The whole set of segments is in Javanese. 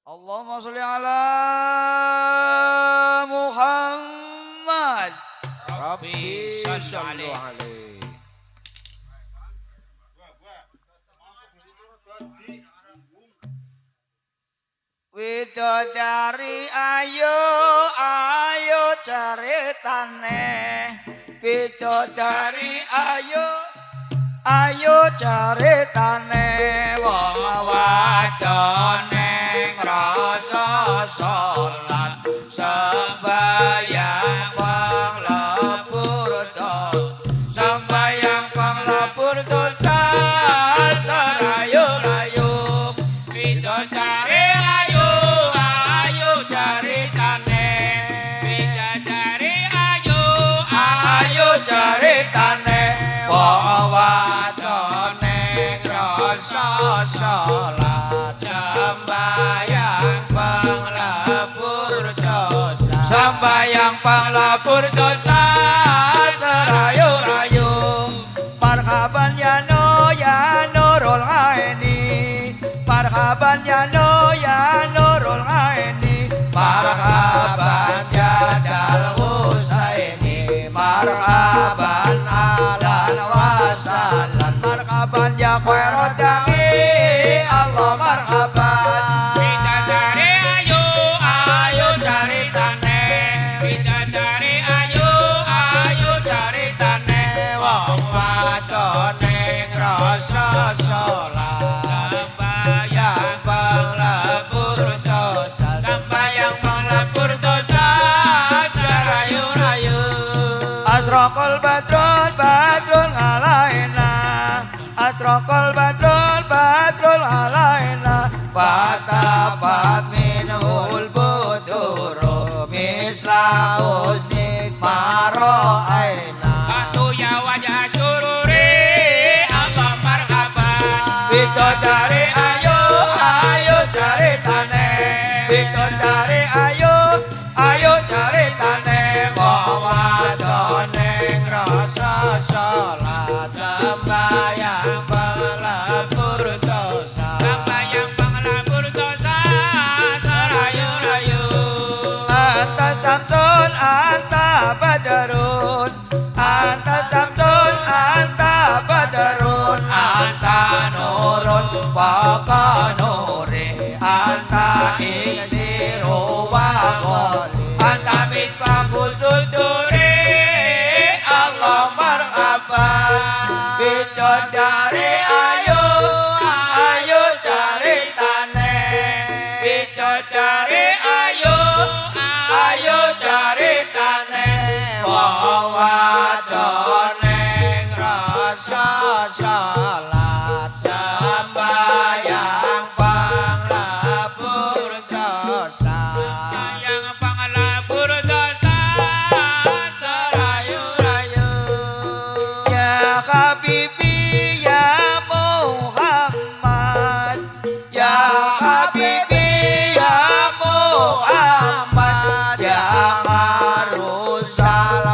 Allahumma sholli ala Muhammad. Rabbi sallu alaihi. Widodari ayo ayo caritane. Widodari ayo ayo caritane. Wong wadone ngrasa salat sembayang panglapur dosa sembayang panglapur dosa sarayu-rayu. Widodari ayo ayo caritane. Widodari ayo ayo caritane. Wong wadone ngrasa salat sembayang panglapur dosa sembayang panglapur dosa serayu-rayu. Marhaban ya Nurul Aini, marhaban ya Nurul Aini, marhaban ya Dal Husaini, marhaban ahlan wa sahlan, marhaban ya Khairuddin, Allah marhaban. Widodari ayo ayo caritane. Widodari ayo ayo caritane. Wong wadone ngrasa salat sembayang panglapur dosa sembayang panglapur dosa serayu-rayu. Asraqal badrun alaina, asraqal badrun alaina, fatabat minhul buduru misla husnik maro'aina. Atu ya wajah sururi Allah marhaban. Widodari ayo ayo caritane. Widodari ayo ayo caritane. Wong wadone ngrasa salat sembayang panglapur dosa sembayang panglapur dosa serayu-rayu. Anta samsun anta badrun, anta samsun anta badrun, anta nurun fawqa nuri, anta iksiru wa qoli, anta mitbahul suduri Allah marhaban. Widodari ayo ayo caritane. Widodari ayo ayo caritane. Wong wadone ngrasa salat sembayang panglapur dosa sembayang panglapur dosa serayu-rayu. Ya Habibi ya Muhammad, ya Habibi ya Muhammad, ya Marusal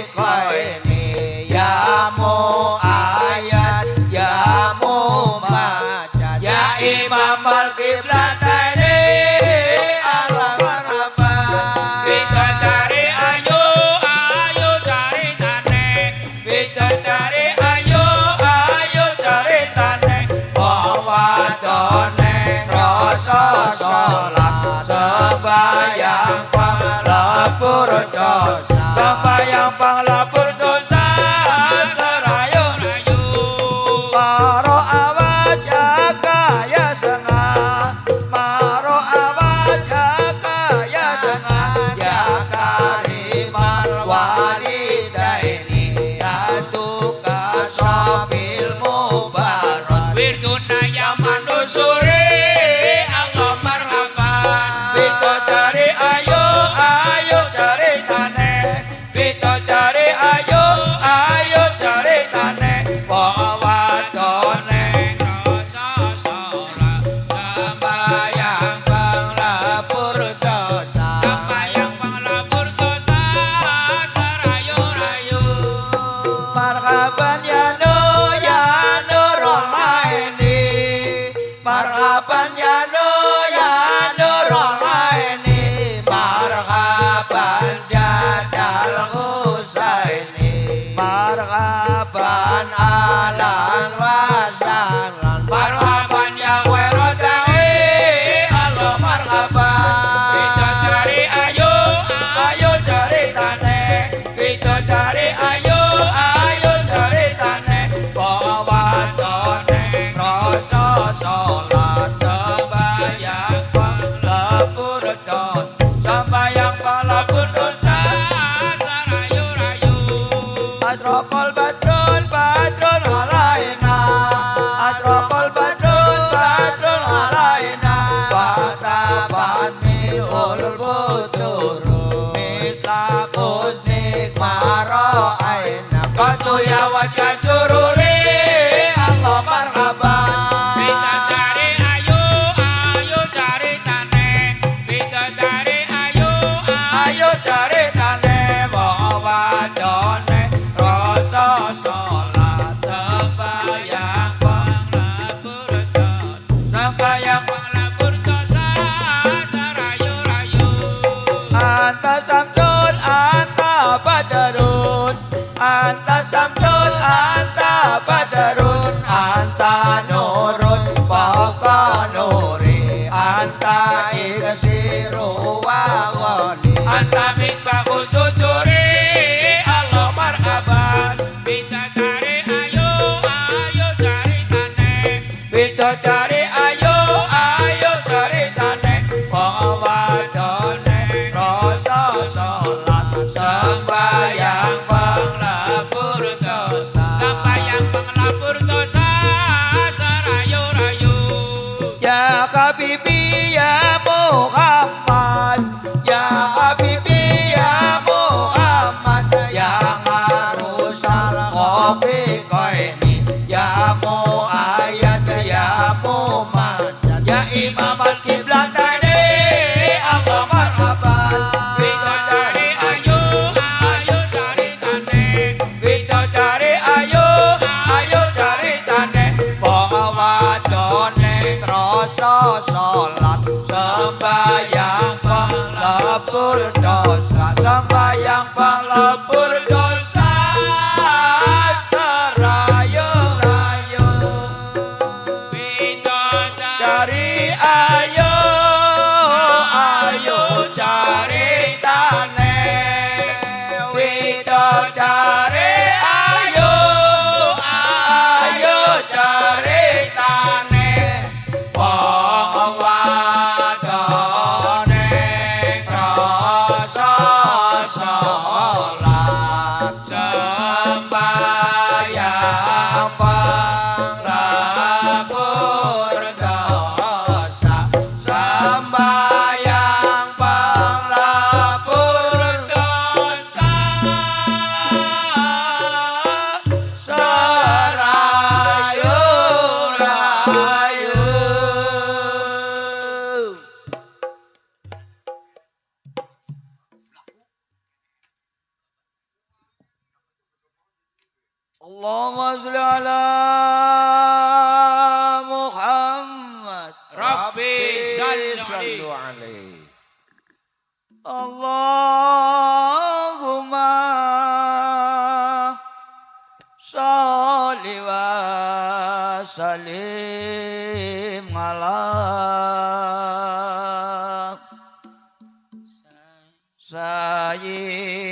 Khafiqaini, ya Mu'ayyad ya Mumajjad, ya Imam al-Qiblataini Allah marhaban. Widodari ayo ayo caritane. Widodari ayo ayo caritane. Wong wadone ngrasa salat sembayang panglapur dosa sembayang panglapur dosa serayu-rayu. Maro awajaka ya sengah, maro awajaka ya sengah, ya karimal walidaini, yatuka sabil mubarak, wirduna ya manusuri Allah marhaban. Widodari ayo ayo caritane. Widodari ayo ayo caritane. Wong wadone ngrasa salat sembayang panglapur dosa sembayang panglapur dosa serayu-rayu. Marhaban ya Nurul Aini, marhaban ya sembahyang melebur dosa serayu-rayu. Anta Samsul, anta Badrun, anta Samsul, anta Badrun, anta Nurun, fauqa nuri, anta iksiru wa ghali, Anta mikbahu suduri, Allah marhaban. Bidadari ayo, ayo cari tane. bidadari ayo, ayo ceritane, wong wadone rasa salat, sembahyang penglebur dosa. Sembahyang penglebur dosa serayu-rayu. Ya Habibi ya Muhammad, ya Habibi ya Muhammad, ya Marusal Khofiqaini, ya Muayyad ya Mumajjad, ya Imam al-Qiblataini, Allah marhaban. Bidadari ayo, ayo cari tane. Bidadari ayo, ayo ceritane, wong wadone rasa salat, sembahyang penglebur dosa, sembahyang penglebur dosa serayu-rayu. Dari ayo, ayo ceritane, widodari ayo, ayo ceritane, wong wadone rasa salat, sembahyang penglebur dosa, sembahyang penglebur dosa serayu-rayu. Allahumma sholli ala Muhammad. Rabbi sallu alaihi. Allahumma sholli wa sallim ala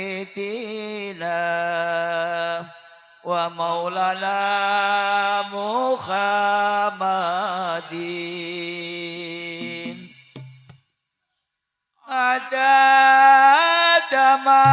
sayyidina wa maulana Muhammadin adada ma